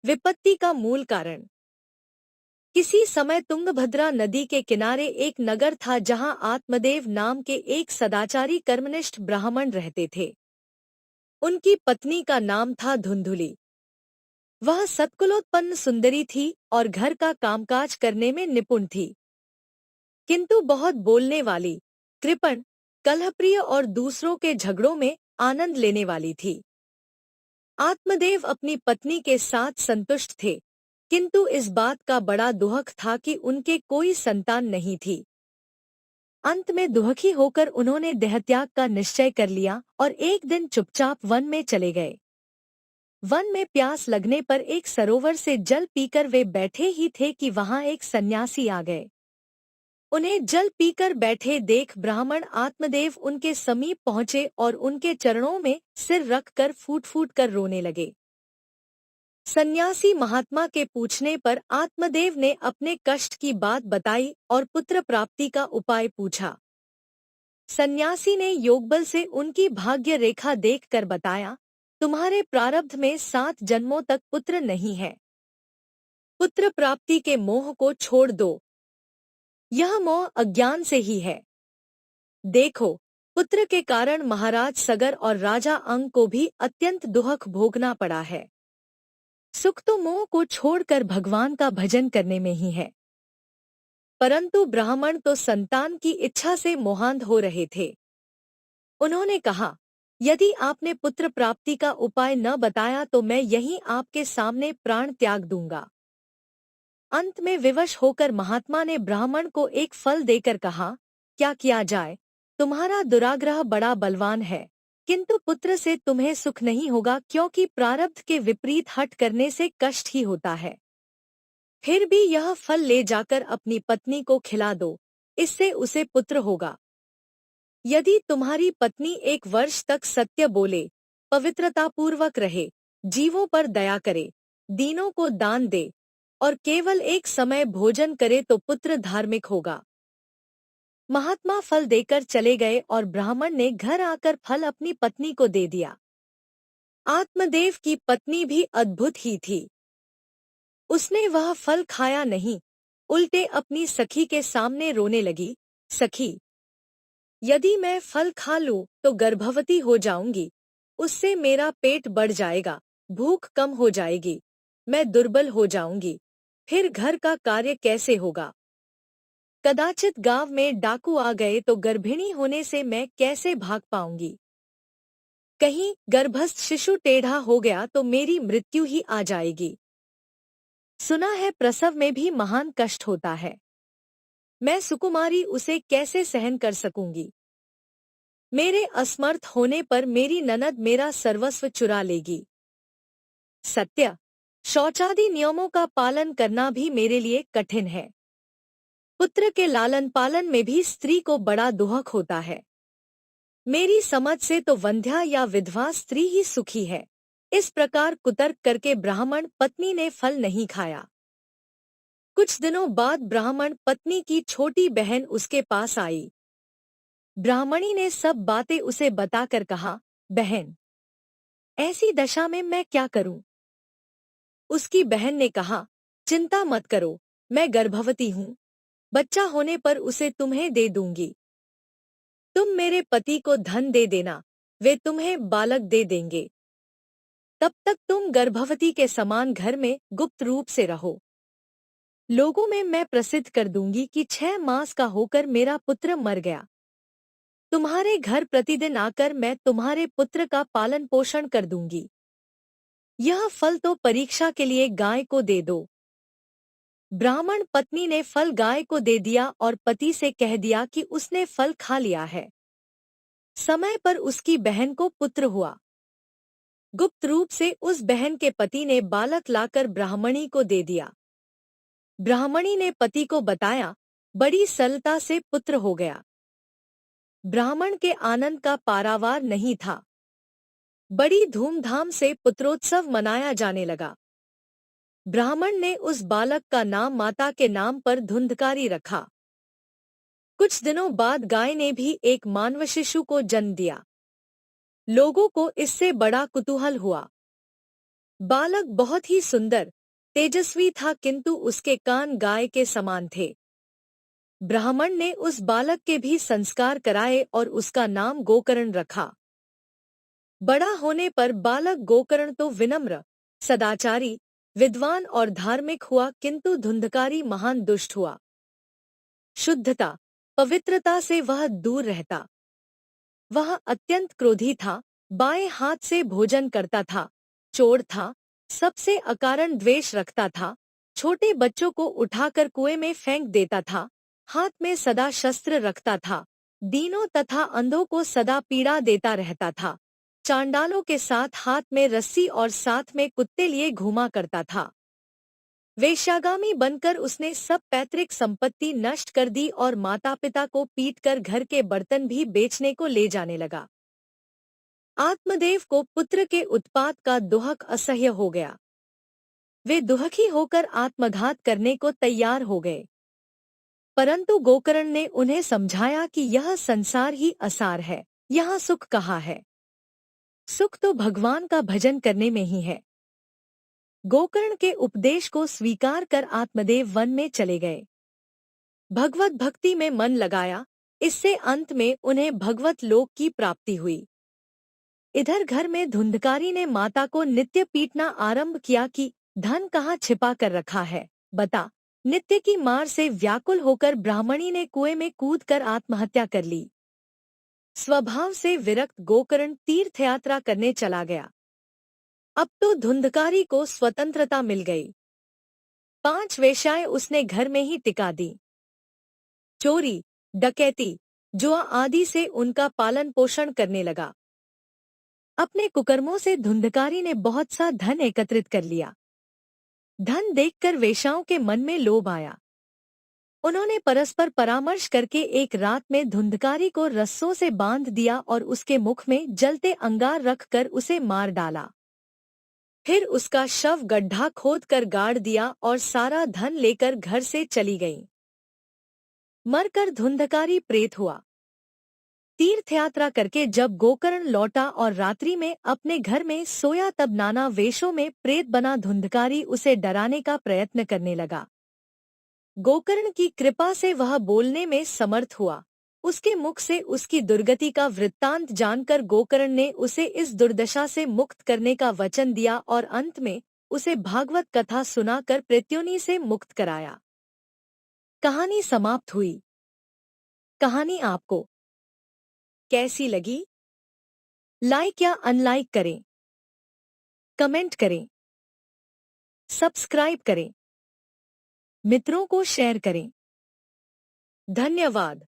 विपत्ति का मूल कारण। किसी समय तुंगभद्रा नदी के किनारे एक नगर था जहां आत्मदेव नाम के एक सदाचारी कर्मनिष्ठ ब्राह्मण रहते थे। उनकी पत्नी का नाम था धुंधुली। वह सत्कुलोत्पन्न सुंदरी थी और घर का कामकाज करने में निपुण थी, किंतु बहुत बोलने वाली, कृपण, कलहप्रिय और दूसरों के झगड़ों में आनंद लेने वाली थी। आत्मदेव अपनी पत्नी के साथ संतुष्ट थे, किंतु इस बात का बड़ा दुख था कि उनके कोई संतान नहीं थी। अंत में दुखी होकर उन्होंने देहत्याग का निश्चय कर लिया और एक दिन चुपचाप वन में चले गए। वन में प्यास लगने पर एक सरोवर से जल पीकर वे बैठे ही थे कि वहां एक सन्यासी आ गए। उन्हें जल पीकर बैठे देख ब्राह्मण आत्मदेव उनके समीप पहुंचे और उनके चरणों में सिर रखकर फूट फूट कर रोने लगे। सन्यासी महात्मा के पूछने पर आत्मदेव ने अपने कष्ट की बात बताई और पुत्र प्राप्ति का उपाय पूछा। सन्यासी ने योगबल से उनकी भाग्य रेखा देखकर बताया, तुम्हारे प्रारब्ध में 7 जन्मों तक पुत्र नहीं है। पुत्र प्राप्ति के मोह को छोड़ दो। यह मोह अज्ञान से ही है। देखो, पुत्र के कारण महाराज सगर और राजा अंग को भी अत्यंत दुख भोगना पड़ा है। सुख तो मोह को छोड़कर भगवान का भजन करने में ही है। परंतु ब्राह्मण तो संतान की इच्छा से मोहांध हो रहे थे। उन्होंने कहा, यदि आपने पुत्र प्राप्ति का उपाय न बताया तो मैं यहीं आपके सामने प्राण त्याग दूंगा। अंत में विवश होकर महात्मा ने ब्राह्मण को एक फल देकर कहा, क्या किया जाए, तुम्हारा दुराग्रह बड़ा बलवान है, किंतु पुत्र से तुम्हें सुख नहीं होगा, क्योंकि प्रारब्ध के विपरीत हट करने से कष्ट ही होता है। फिर भी यह फल ले जाकर अपनी पत्नी को खिला दो, इससे उसे पुत्र होगा। यदि तुम्हारी पत्नी 1 वर्ष तक सत्य बोले, पवित्रतापूर्वक रहे, जीवों पर दया करे, दीनों को दान दे और केवल एक समय भोजन करे तो पुत्र धार्मिक होगा। महात्मा फल देकर चले गए और ब्राह्मण ने घर आकर फल अपनी पत्नी को दे दिया। आत्मदेव की पत्नी भी अद्भुत ही थी। उसने वह फल खाया नहीं, उल्टे अपनी सखी के सामने रोने लगी, सखी, यदि मैं फल खा लूं तो गर्भवती हो जाऊंगी, उससे मेरा पेट बढ़ जाएगा, भूख कम हो जाएगी, मैं दुर्बल हो जाऊंगी, फिर घर का कार्य कैसे होगा? कदाचित गांव में डाकू आ गए तो गर्भिणी होने से मैं कैसे भाग पाऊंगी? कहीं गर्भस्थ शिशु टेढ़ा हो गया तो मेरी मृत्यु ही आ जाएगी। सुना है प्रसव में भी महान कष्ट होता है। मैं सुकुमारी उसे कैसे सहन कर सकूंगी? मेरे असमर्थ होने पर मेरी ननद मेरा सर्वस्व चुरा लेगी। सत्य, शौचादि नियमों का पालन करना भी मेरे लिए कठिन है। पुत्र के लालन पालन में भी स्त्री को बड़ा दुख होता है। मेरी समझ से तो वंध्या या विधवा स्त्री ही सुखी है। इस प्रकार कुतर्क करके ब्राह्मण पत्नी ने फल नहीं खाया। कुछ दिनों बाद ब्राह्मण पत्नी की छोटी बहन उसके पास आई। ब्राह्मणी ने सब बातें उसे बताकर कहा, बहन, ऐसी दशा में मैं क्या करूं? उसकी बहन ने कहा, चिंता मत करो, मैं गर्भवती हूं, बच्चा होने पर उसे तुम्हें दे दूंगी। तुम मेरे पति को धन दे देना, वे तुम्हें बालक दे देंगे। तब तक तुम गर्भवती के समान घर में गुप्त रूप से रहो। लोगों में मैं प्रसिद्ध कर दूंगी कि 6 मास का होकर मेरा पुत्र मर गया। तुम्हारे घर प्रतिदिन आकर मैं तुम्हारे पुत्र का पालन पोषण कर दूंगी। यह फल तो परीक्षा के लिए गाय को दे दो। ब्राह्मण पत्नी ने फल गाय को दे दिया और पति से कह दिया कि उसने फल खा लिया है। समय पर उसकी बहन को पुत्र हुआ। गुप्त रूप से उस बहन के पति ने बालक लाकर ब्राह्मणी को दे दिया। ब्राह्मणी ने पति को बताया, बड़ी सरलता से पुत्र हो गया। ब्राह्मण के आनंद का पारावार नहीं था। बड़ी धूमधाम से पुत्रोत्सव मनाया जाने लगा। ब्राह्मण ने उस बालक का नाम माता के नाम पर धुंधकारी रखा। कुछ दिनों बाद गाय ने भी एक मानव शिशु को जन्म दिया। लोगों को इससे बड़ा कुतूहल हुआ। बालक बहुत ही सुंदर, तेजस्वी था, किंतु उसके कान गाय के समान थे। ब्राह्मण ने उस बालक के भी संस्कार कराए और उसका नाम गोकर्ण रखा। बड़ा होने पर बालक गोकर्ण तो विनम्र, सदाचारी, विद्वान और धार्मिक हुआ, किंतु धुंधकारी महान दुष्ट हुआ। शुद्धता, पवित्रता से वह दूर रहता। वह अत्यंत क्रोधी था, बाएं हाथ से भोजन करता था, चोर था, सबसे अकारण द्वेष रखता था, छोटे बच्चों को उठाकर कुएं में फेंक देता था, हाथ में सदा शस्त्र रखता था, दीनों तथा अंधों को सदा पीड़ा देता रहता था, चांडालों के साथ हाथ में रस्सी और साथ में कुत्ते लिए घूमा करता था। वेश्यागामी बनकर उसने सब पैतृक संपत्ति नष्ट कर दी और माता पिता को पीटकर घर के बर्तन भी बेचने को ले जाने लगा। आत्मदेव को पुत्र के उत्पात का दुहक असह्य हो गया। वे दुहखी होकर आत्मघात करने को तैयार हो गए। परंतु गोकर्ण ने उन्हें समझाया कि यह संसार ही असार है, यहाँ सुख कहाँ है। सुख तो भगवान का भजन करने में ही है। गोकर्ण के उपदेश को स्वीकार कर आत्मदेव वन में चले गए। भगवत भक्ति में मन लगाया, इससे अंत में उन्हें भगवत लोक की प्राप्ति हुई। इधर घर में धुंधकारी ने माता को नित्य पीटना आरंभ किया कि धन कहाँ छिपा कर रखा है, बता। नित्य की मार से व्याकुल होकर ब्राह्मणी ने कुएं में कूदकर आत्महत्या कर ली। स्वभाव से विरक्त गोकर्ण तीर्थ यात्रा करने चला गया। अब तो धुंधकारी को स्वतंत्रता मिल गई। 5 वेश्याएं उसने घर में ही टिका दी। चोरी, डकैती, जुआ आदि से उनका पालन पोषण करने लगा। अपने कुकर्मों से धुंधकारी ने बहुत सा धन एकत्रित कर लिया। धन देखकर वेश्याओं के मन में लोभ आया। उन्होंने परस्पर परामर्श करके एक रात में धुंधकारी को रस्सों से बांध दिया और उसके मुख में जलते अंगार रखकर उसे मार डाला। फिर उसका शव गड्ढा खोदकर गाड़ दिया और सारा धन लेकर घर से चली गई। मरकर धुंधकारी प्रेत हुआ। तीर्थ यात्रा करके जब गोकर्ण लौटा और रात्रि में अपने घर में सोया, तब नाना वेशों में प्रेत बना धुंधकारी उसे डराने का प्रयत्न करने लगा। गोकर्ण की कृपा से वह बोलने में समर्थ हुआ। उसके मुख से उसकी दुर्गति का वृत्तांत जानकर गोकर्ण ने उसे इस दुर्दशा से मुक्त करने का वचन दिया और अंत में उसे भागवत कथा सुनाकर प्रेत्योनि से मुक्त कराया। कहानी समाप्त हुई। कहानी आपको कैसी लगी? लाइक या अनलाइक करें, कमेंट करें, सब्सक्राइब करें, मित्रों को शेयर करें। धन्यवाद।